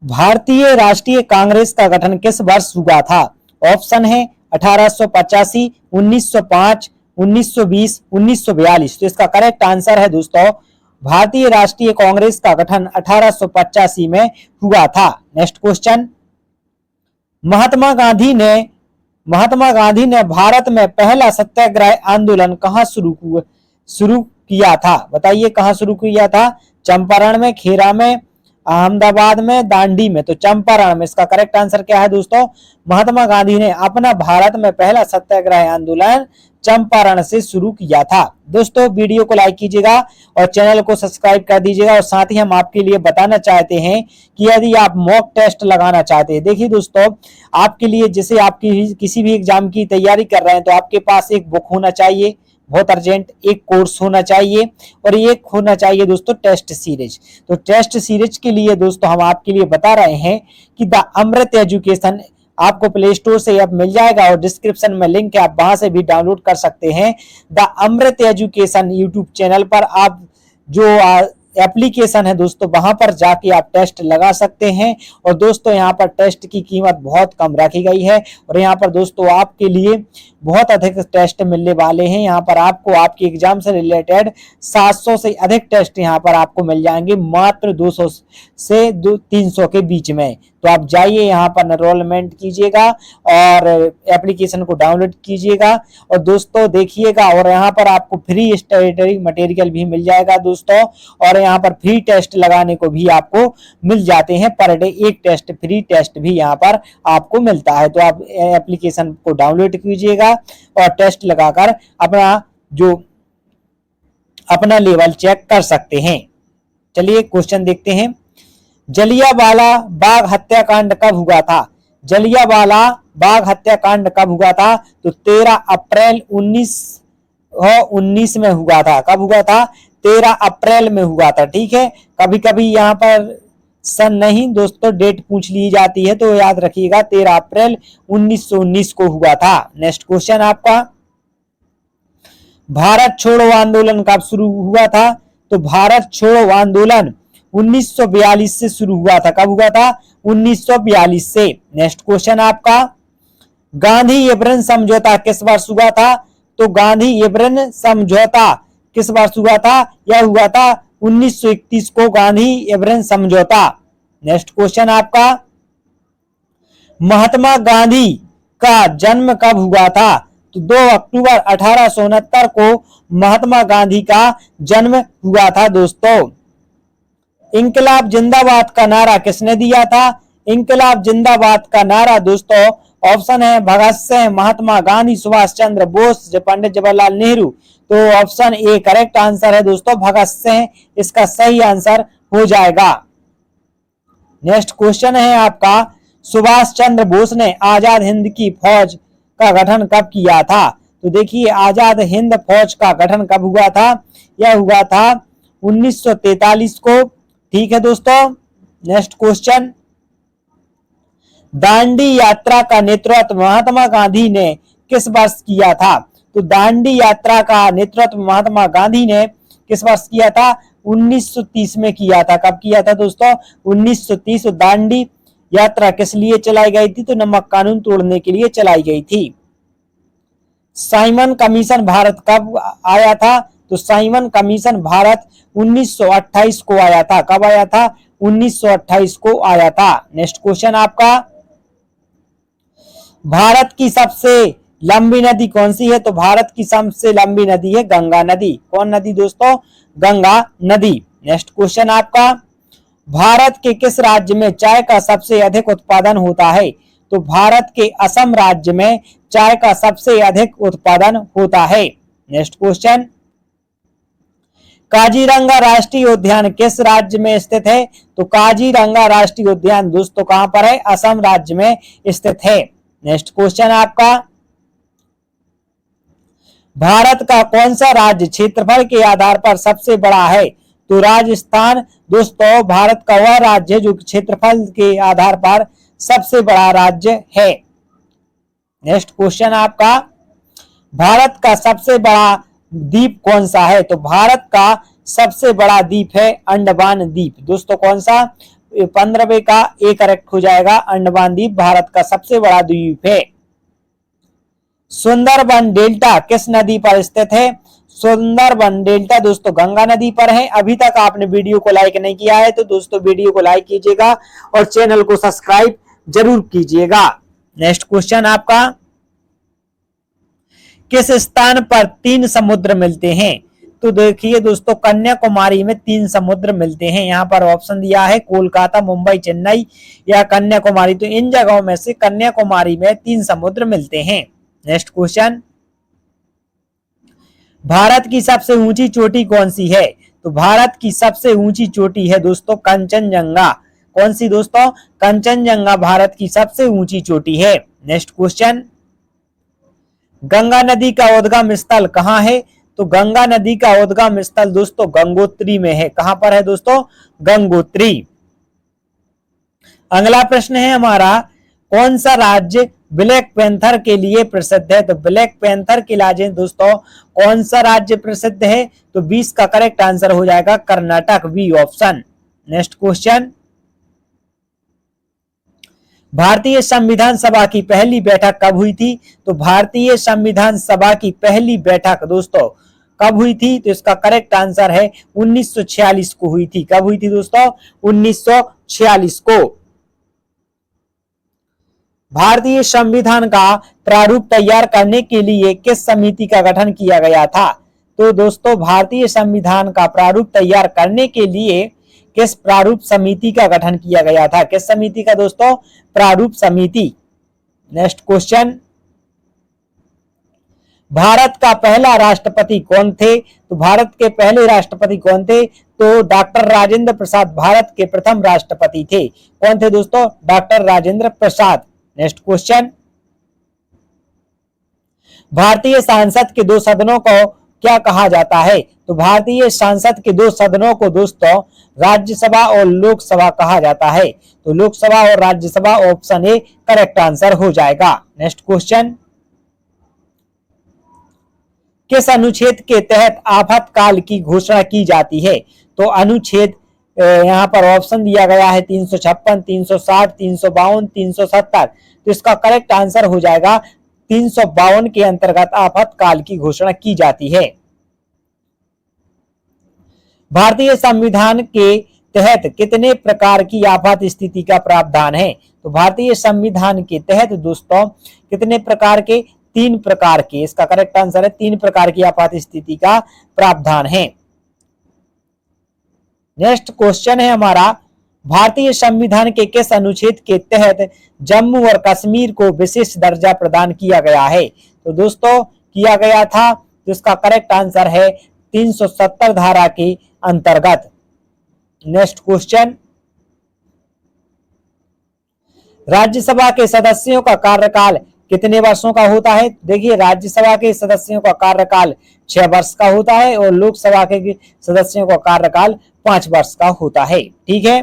भारतीय राष्ट्रीय कांग्रेस का गठन किस वर्ष हुआ था? ऑप्शन है 1885, 1905, 1920, 1942। तो इसका करेक्ट आंसर है दोस्तों, भारतीय राष्ट्रीय कांग्रेस का गठन 1885 में हुआ था। नेक्स्ट क्वेश्चन, महात्मा गांधी ने भारत में पहला सत्याग्रह आंदोलन कहां शुरू किया था? बताइए कहां शुरू किया था? चंपारण में, खेरा में, अहमदाबाद में, दांडी में। तो चंपारण में। इसका करेक्ट आंसर क्या है दोस्तों? महात्मा गांधी ने अपना भारत में पहला सत्याग्रह आंदोलन चंपारण से शुरू किया था। दोस्तों वीडियो को लाइक कीजिएगा और चैनल को सब्सक्राइब कर दीजिएगा। और साथ ही हम आपके लिए बताना चाहते हैं कि यदि आप मॉक टेस्ट लगाना चाहते हैं, देखिए दोस्तों, आपके लिए जैसे आपकी किसी भी एग्जाम की तैयारी कर रहे हैं तो आपके पास एक बुक होना चाहिए बहुत अर्जेंट, एक कोर्स होना चाहिए और एक होना चाहिए दोस्तों टेस्ट सीरीज। तो टेस्ट सीरीज के लिए दोस्तों हम आपके लिए बता रहे हैं कि द अमृत एजुकेशन आपको प्ले स्टोर से ऐप मिल जाएगा और डिस्क्रिप्शन में लिंक है, आप वहां से भी डाउनलोड कर सकते हैं। The Amrit education YouTube channel पर आप जो एप्लीकेशन है दोस्तों, वहां पर जाके आप टेस्ट लगा सकते हैं। और दोस्तों यहाँ पर टेस्ट की कीमत बहुत कम रखी गई है और यहाँ पर दोस्तों आपके लिए बहुत अधिक टेस्ट मिलने वाले हैं। यहाँ पर आपको आपके एग्जाम से रिलेटेड 700 से अधिक टेस्ट यहाँ पर आपको मिल जाएंगे मात्र 200 से 300 के बीच में। तो आप जाइए यहाँ पर एनरोलमेंट कीजिएगा और एप्लीकेशन को डाउनलोड कीजिएगा और दोस्तों देखिएगा। और यहाँ पर आपको फ्री स्टडी मटेरियल भी मिल जाएगा दोस्तों, और यहाँ पर फ्री टेस्ट लगाने को भी आपको मिल जाते हैं। पर डे एक टेस्ट फ्री टेस्ट भी यहाँ पर आपको मिलता है। तो आप एप्लीकेशन को डाउनलोड कीजिएगा और टेस्ट लगाकर अपना लेवल चेक कर सकते हैं। चलिए क्वेश्चन देखते हैं, जलियांवाला बाग हत्याकांड कब हुआ था? जलियांवाला बाग हत्याकांड कब हुआ था? तो 13 अप्रैल 1919 में हुआ था। कब हुआ था? 13 अप्रैल में हुआ था। ठीक है, कभी कभी यहाँ पर सन नहीं दोस्तों डेट पूछ ली जाती है, तो याद रखिएगा 13 अप्रैल 1919 को हुआ था। नेक्स्ट क्वेश्चन आपका, भारत छोड़ो आंदोलन कब शुरू हुआ था? तो भारत छोड़ो आंदोलन 1942 से शुरू हुआ था। कब हुआ था? 1942 से। नेक्स्ट क्वेश्चन आपका, गांधी एब्रन समझौता किस वर्ष हुआ था? तो गांधी एब्रन समझौता किस वर्ष हुआ था? यह हुआ था 1931 को गांधी एब्रन समझौता। नेक्स्ट क्वेश्चन आपका, महात्मा गांधी का जन्म कब हुआ था? तो 2 अक्टूबर 1869 को महात्मा गांधी का जन्म हुआ था दोस्तों। इंकलाब जिंदाबाद का नारा किसने दिया था? इंकलाब जिंदाबाद का नारा दोस्तों ऑप्शन है भगत सिंह, महात्मा गांधी, सुभाष चंद्र बोस, पंडित जवाहरलाल नेहरू। तो ऑप्शन ए करेक्ट आंसर है दोस्तों, भगत सिंह इसका सही आंसर हो जाएगा। नेक्स्ट क्वेश्चन है आपका, सुभाष चंद्र बोस ने आजाद हिंद की फौज का गठन कब किया था? तो देखिए आजाद हिंद फौज का गठन कब हुआ था? यह हुआ था 1943 को। ठीक है दोस्तों। नेक्स्ट क्वेश्चन, दांडी यात्रा का नेतृत्व महात्मा गांधी ने किस वर्ष किया था? तो दांडी यात्रा का नेतृत्व महात्मा गांधी ने किस वर्ष किया था? 1930 में किया था। कब किया था दोस्तों? 1930। दांडी यात्रा किस लिए चलाई गई थी? तो नमक कानून तोड़ने के लिए चलाई गई थी। साइमन कमीशन भारत कब आया था? तो साइमन कमीशन भारत 1928 को आया था। कब आया था? 1928 को आया था। नेक्स्ट क्वेश्चन आपका, भारत की सबसे लंबी नदी कौन सी है? तो भारत की सबसे लंबी नदी है गंगा नदी। कौन नदी दोस्तों? गंगा नदी। नेक्स्ट क्वेश्चन आपका, भारत के किस राज्य में चाय का सबसे अधिक उत्पादन होता है? तो भारत के असम राज्य में चाय का सबसे अधिक उत्पादन होता है। नेक्स्ट क्वेश्चन, काजीरंगा राष्ट्रीय उद्यान किस राज्य में स्थित है? तो काजीरंगा राष्ट्रीय उद्यान दोस्तों कहां पर है? असम राज्य में स्थित है। नेक्स्ट क्वेश्चन आपका, भारत का कौन सा राज्य क्षेत्रफल के आधार पर सबसे बड़ा है? तो राजस्थान दोस्तों भारत का वह राज्य है जो क्षेत्रफल के आधार पर सबसे बड़ा राज्य है। नेक्स्ट क्वेश्चन आपका, भारत का सबसे बड़ा द्वीप कौन सा है? तो भारत का सबसे बड़ा द्वीप है अंडमान द्वीप। दोस्तों कौन सा? 15वें का ए करेक्ट हो जाएगा। अंडमान द्वीप भारत का सबसे बड़ा द्वीप है। सुंदरबन डेल्टा किस नदी पर स्थित है? सुंदरबन डेल्टा दोस्तों गंगा नदी पर है। अभी तक आपने वीडियो को लाइक नहीं किया है तो दोस्तों वीडियो को लाइक कीजिएगा और चैनल को सब्सक्राइब जरूर कीजिएगा। नेक्स्ट क्वेश्चन आपका, किस स्थान पर 3 समुद्र मिलते हैं? तो देखिए दोस्तों कन्याकुमारी में 3 समुद्र मिलते हैं। यहाँ पर ऑप्शन दिया है कोलकाता, मुंबई, चेन्नई या कन्याकुमारी। तो इन जगहों में से कन्याकुमारी में 3 समुद्र मिलते हैं। नेक्स्ट क्वेश्चन, भारत की सबसे ऊंची चोटी कौन सी है? तो भारत की सबसे ऊंची चोटी है दोस्तों कंचनजंगा। कौन सी दोस्तों? कंचनजंगा भारत की सबसे ऊंची चोटी है। नेक्स्ट क्वेश्चन, गंगा नदी का उद्गम स्थल कहाँ है? तो गंगा नदी का उद्गम स्थल दोस्तों गंगोत्री में है। कहां पर है दोस्तों? गंगोत्री। अगला प्रश्न है हमारा, कौन सा राज्य ब्लैक पैंथर के लिए प्रसिद्ध है? तो ब्लैक पैंथर के लिए दोस्तों कौन सा राज्य प्रसिद्ध है? तो 20 का करेक्ट आंसर हो जाएगा Karnataka, B option. Next question, भारतीय संविधान सभा की पहली बैठक कब हुई थी? तो भारतीय संविधान सभा की पहली बैठक दोस्तों कब हुई थी? तो इसका करेक्ट आंसर है 1946 को हुई थी। कब हुई थी दोस्तों? 1946 को। भारतीय संविधान का प्रारूप तैयार करने के लिए किस समिति का गठन किया गया था? तो दोस्तों भारतीय संविधान का प्रारूप तैयार करने के लिए किस प्रारूप समिति का गठन किया गया था? किस समिति का दोस्तों? प्रारूप समिति। नेक्स्ट क्वेश्चन, भारत का पहला राष्ट्रपति कौन थे? तो भारत के पहले राष्ट्रपति कौन थे? तो डॉक्टर राजेंद्र प्रसाद भारत के प्रथम राष्ट्रपति थे। कौन थे दोस्तों? Doctor Rajendra Prasad. Next question, भारतीय संसद के 2 सदनों को क्या कहा जाता है? तो भारतीय संसद के 2 सदनों को दोस्तों राज्यसभा और लोकसभा कहा जाता है। तो लोकसभा और Rajya Sabha option A correct answer हो जाएगा। नेक्स्ट क्वेश्चन, किस अनुच्छेद के तहत आपातकाल की घोषणा की जाती है? तो अनुच्छेद यहाँ पर ऑप्शन दिया गया है 356, 360, 352, 370। तो इसका करेक्ट आंसर हो जाएगा 352 के अंतर्गत आपातकाल की घोषणा की जाती है। भारतीय संविधान के तहत कितने प्रकार की आपात स्थिति का प्रावधान है? तो भारतीय संविधान के तहत दोस्तों कितने प्रकार के? 3 प्रकार के। इसका करेक्ट आंसर है 3 प्रकार की आपात स्थिति का प्रावधान है। नेक्स्ट क्वेश्चन है हमारा, भारतीय संविधान के किस अनुच्छेद के तहत जम्मू और कश्मीर को विशेष दर्जा प्रदान किया गया है? तो दोस्तों किया गया था, तो इसका करेक्ट आंसर है 370 धारा के अंतर्गत। नेक्स्ट क्वेश्चन, राज्यसभा के सदस्यों का कार्यकाल कितने वर्षों का होता है? देखिए राज्यसभा के सदस्यों का कार्यकाल 6 वर्ष का होता है और लोकसभा के सदस्यों का कार्यकाल 5 वर्ष का होता है। ठीक है।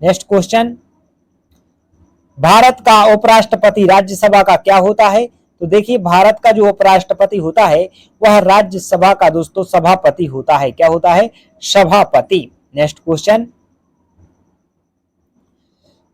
नेक्स्ट क्वेश्चन, भारत का उपराष्ट्रपति राज्यसभा का क्या होता है? तो देखिए भारत का जो उपराष्ट्रपति होता है वह राज्यसभा का दोस्तों सभापति होता है। क्या होता है? सभापति। नेक्स्ट क्वेश्चन,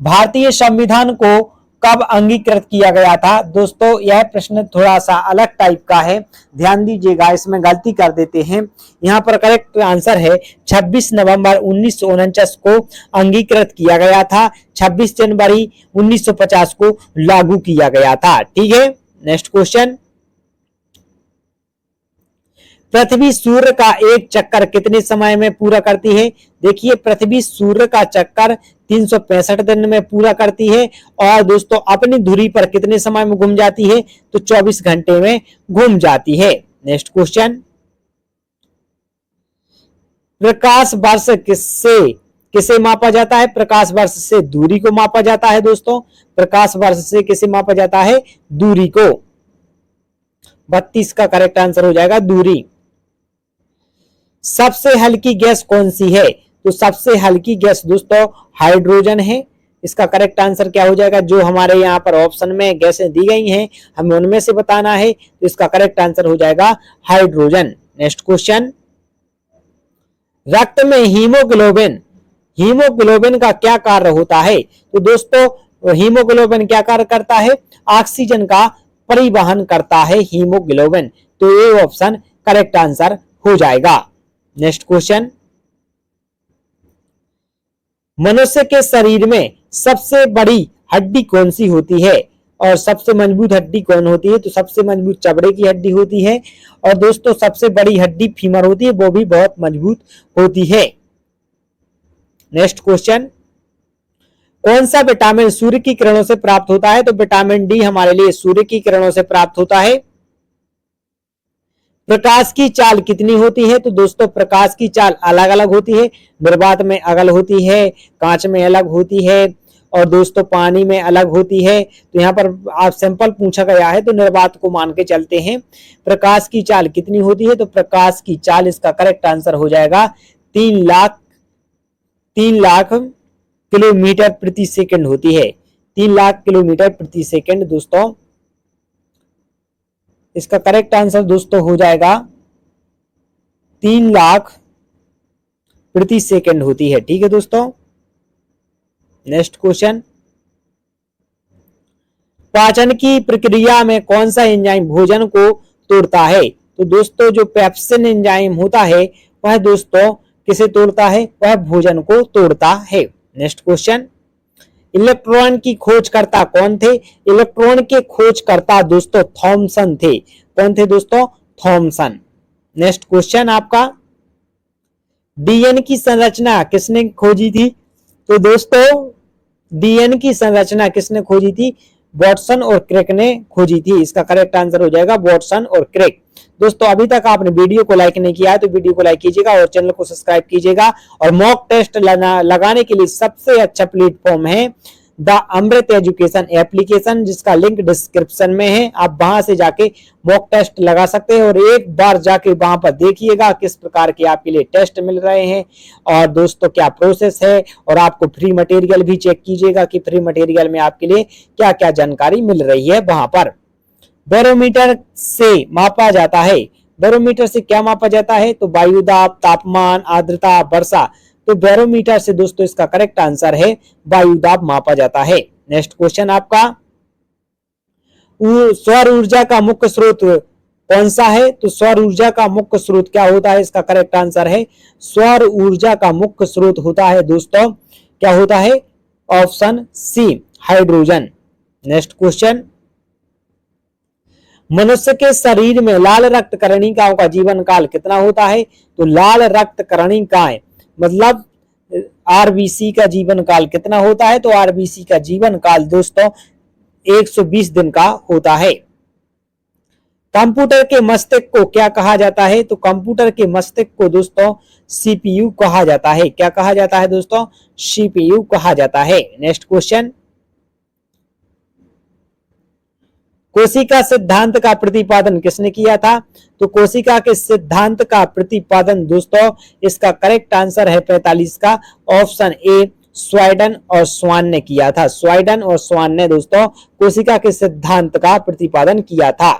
भारतीय संविधान को कब अंगीकृत किया गया था? दोस्तों यह प्रश्न थोड़ा सा अलग टाइप का है, ध्यान दीजिएगा, इसमें गलती कर देते हैं। यहाँ पर करेक्ट आंसर है 26 नवंबर 1949 को अंगीकृत किया गया था। 26 जनवरी 1950 को लागू किया गया था। ठीक है। नेक्स्ट क्वेश्चन, पृथ्वी सूर्य का एक चक्कर कितने समय में पूरा करती है? देखिए पृथ्वी सूर्य का चक्कर 365 दिन में पूरा करती है और दोस्तों अपनी धुरी पर कितने समय में घूम जाती है? तो 24 घंटे में घूम जाती है। नेक्स्ट क्वेश्चन, प्रकाश वर्ष किसे मापा जाता है? प्रकाश वर्ष से दूरी को मापा जाता है। दोस्तों प्रकाश वर्ष से किसे मापा जाता है? दूरी को। 32 का करेक्ट आंसर हो जाएगा दूरी। सबसे हल्की गैस कौन सी है? तो सबसे हल्की गैस दोस्तों हाइड्रोजन है। इसका करेक्ट आंसर क्या हो जाएगा? जो हमारे यहाँ पर ऑप्शन में गैसें दी गई हैं हमें उनमें से बताना है, तो इसका करेक्ट आंसर हो जाएगा हाइड्रोजन। नेक्स्ट क्वेश्चन, रक्त में हीमोग्लोबिन हीमोग्लोबिन का क्या कार्य होता है? तो दोस्तों हीमोग्लोबिन क्या कार्य करता है? ऑक्सीजन का परिवहन करता है हीमोग्लोबिन। तो ये ऑप्शन करेक्ट आंसर हो जाएगा। नेक्स्ट क्वेश्चन, मनुष्य के शरीर में सबसे बड़ी हड्डी कौन सी होती है और सबसे मजबूत हड्डी कौन होती है? तो सबसे मजबूत चमड़े की हड्डी होती है और दोस्तों सबसे बड़ी हड्डी फीमर होती है, वो भी बहुत मजबूत होती है। नेक्स्ट क्वेश्चन, कौन सा विटामिन सूर्य की किरणों से प्राप्त होता है? तो विटामिन डी हमारे लिए सूर्य की किरणों से प्राप्त होता है। प्रकाश की चाल कितनी होती है? तो दोस्तों प्रकाश की चाल अलग अलग होती है, निर्वात में अलग होती है, कांच में अलग होती है और दोस्तों पानी में अलग होती है। तो यहाँ पर आप सैंपल पूछा गया है तो निर्वात को मान के चलते हैं। प्रकाश की चाल कितनी होती है? तो प्रकाश की चाल, इसका करेक्ट आंसर हो जाएगा 3 लाख किलोमीटर प्रति सेकंड होती है। 3 लाख किलोमीटर प्रति सेकंड दोस्तों, इसका करेक्ट आंसर दोस्तों हो जाएगा 3 लाख प्रति सेकंड होती है। ठीक है दोस्तों। नेक्स्ट क्वेश्चन, पाचन की प्रक्रिया में कौन सा एंजाइम भोजन को तोड़ता है? तो दोस्तों जो पेप्सिन एंजाइम होता है वह दोस्तों किसे तोड़ता है? वह भोजन को तोड़ता है। नेक्स्ट क्वेश्चन, इलेक्ट्रॉन की खोजकर्ता कौन थे? इलेक्ट्रॉन के खोजकर्ता दोस्तों थॉमसन थे। कौन थे दोस्तों? थॉमसन। नेक्स्ट क्वेश्चन आपका, डीएनए की संरचना किसने खोजी थी? तो दोस्तों डीएनए की संरचना किसने खोजी थी? वॉटसन और क्रिक ने खोजी थी। इसका करेक्ट आंसर हो जाएगा वॉटसन और क्रिक। दोस्तों अभी तक आपने वीडियो को लाइक नहीं किया है तो वीडियो को लाइक कीजिएगा और चैनल को सब्सक्राइब कीजिएगा। और मॉक टेस्ट लगाने के लिए सबसे अच्छा प्लेटफॉर्म है द अमृत एजुकेशन एप्लीकेशन, जिसका लिंक डिस्क्रिप्शन में है। आप वहां से जाके मॉक टेस्ट लगा सकते हैं और एक बार जाके वहां पर देखिएगा किस प्रकार के आपके लिए टेस्ट मिल रहे हैं और दोस्तों क्या प्रोसेस है। और आपको फ्री मटेरियल भी चेक कीजिएगा कि फ्री मटेरियल में आपके लिए क्या क्या जानकारी मिल रही है वहां पर। बैरोमीटर से मापा जाता है। बैरोमीटर से क्या मापा जाता है? तो वायुदाब, तापमान, आर्द्रता, वर्षा। तो बैरोमीटर से दोस्तों इसका करेक्ट आंसर है वायुदाब मापा जाता है। नेक्स्ट क्वेश्चन आपका, सौर ऊर्जा का मुख्य स्रोत कौन सा है? तो सौर ऊर्जा का मुख्य स्रोत क्या होता है? इसका करेक्ट आंसर है सौर ऊर्जा का मुख्य स्रोत होता है दोस्तों, क्या होता है? Option C, hydrogen. Next question, मनुष्य के शरीर में लाल रक्त कणिकाओं का जीवन काल कितना होता है? तो लाल रक्त कणिकाएं मतलब आरबीसी का जीवन काल कितना होता है? तो आरबीसी का जीवन काल दोस्तों 120 दिन का होता है। कंप्यूटर के मस्तिष्क को क्या कहा जाता है? तो कंप्यूटर के मस्तिष्क को दोस्तों सीपीयू कहा जाता है। क्या कहा जाता है दोस्तों? सीपीयू कहा जाता है। नेक्स्ट क्वेश्चन, कोशिका सिद्धांत का प्रतिपादन किसने किया था? तो कोशिका के सिद्धांत का प्रतिपादन दोस्तों इसका करेक्ट आंसर है 45 का ऑप्शन ए, स्वाइडन और स्वान ने किया था। स्वाइडन और स्वान ने दोस्तों कोशिका के सिद्धांत का प्रतिपादन किया था।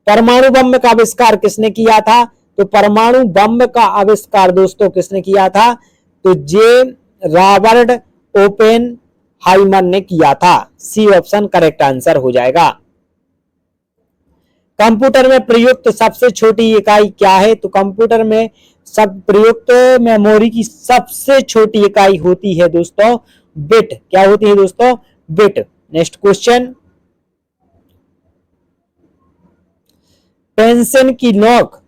परमाणु बम का आविष्कार किसने किया था? तो परमाणु बम का आविष्कार दोस्तों किसने किया था? तो जे रॉबर्ट ओपेन हाइमर ने किया था। सी ऑप्शन करेक्ट आंसर हो जाएगा। कंप्यूटर में प्रयुक्त सबसे छोटी इकाई क्या है? तो कंप्यूटर में सब प्रयुक्त मेमोरी की सबसे छोटी इकाई होती है दोस्तों बिट। क्या होती है दोस्तों? बिट। नेक्स्ट क्वेश्चन, पेंसिल की नोक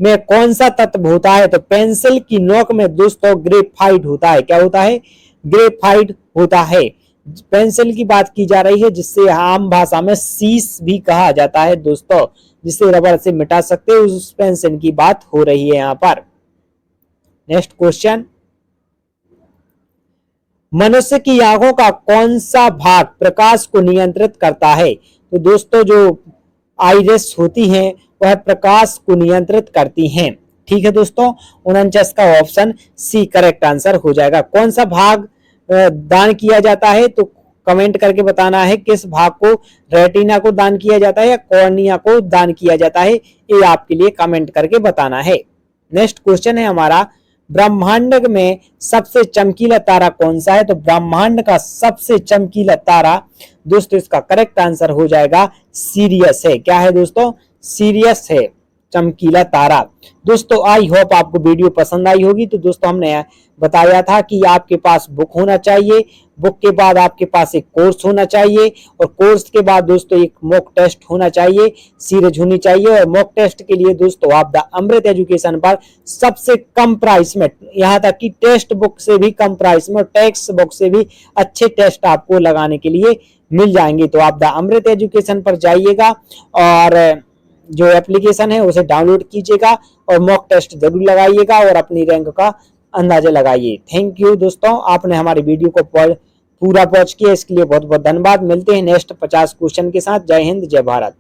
में कौन सा तत्व होता है? तो पेंसिल की नोक में दोस्तों ग्रेफाइट होता है। क्या होता है? ग्रेफाइट होता है। पेंसिल की बात की जा रही है जिससे आम भाषा में शीश भी कहा जाता है दोस्तों, जिसे रबर से मिटा सकते हैं, उस पेंसिल की बात हो रही है यहाँ पर। नेक्स्ट क्वेश्चन, मनुष्य की आंखों का कौन सा भाग प्रकाश को नियंत्रित करता है? तो दोस्तों जो आइरिस होती हैं वह प्रकाश को नियंत्रित करती हैं। ठीक है दोस्तों, 49 का ऑप्शन सी करेक्ट आंसर हो जाएगा। कौन सा भाग दान किया जाता है? तो कमेंट करके बताना है किस भाग को, रेटिना को दान किया जाता है या कॉर्निया को दान किया जाता है, ये आपके लिए कमेंट करके बताना है। नेक्स्ट क्वेश्चन है हमारा, ब्रह्मांड में सबसे चमकीला तारा कौन सा है? तो ब्रह्मांड का सबसे चमकीला तारा दोस्तों इसका करेक्ट आंसर हो जाएगा सीरियस है। क्या है दोस्तों? सीरियस है चमकीला तारा। दोस्तों आई होप आपको वीडियो पसंद आई होगी। तो दोस्तों हमने बताया था कि आपके पास बुक होना चाहिए, बुक के बाद आपके पास एक कोर्स होना चाहिए, और कोर्स के बाद दोस्तों एक मॉक टेस्ट होना चाहिए, सीरीज होनी चाहिए। और मॉक टेस्ट के लिए दोस्तों आप द अमृत एजुकेशन पर सबसे कम प्राइस में, यहाँ तक कि टेक्स्ट बुक से भी कम प्राइस में, टेक्स्ट बुक से भी अच्छे टेस्ट आपको लगाने के लिए मिल जाएंगे। तो आप द अमृत एजुकेशन पर जाइएगा और जो एप्लीकेशन है उसे डाउनलोड कीजिएगा और मॉक टेस्ट जरूर लगाइएगा और अपनी रैंक का अंदाजा लगाइए। थैंक यू दोस्तों, आपने हमारी वीडियो को पूरा वॉच किया, इसके लिए बहुत बहुत धन्यवाद। मिलते हैं नेक्स्ट 50 क्वेश्चन के साथ। जय हिंद, जय भारत।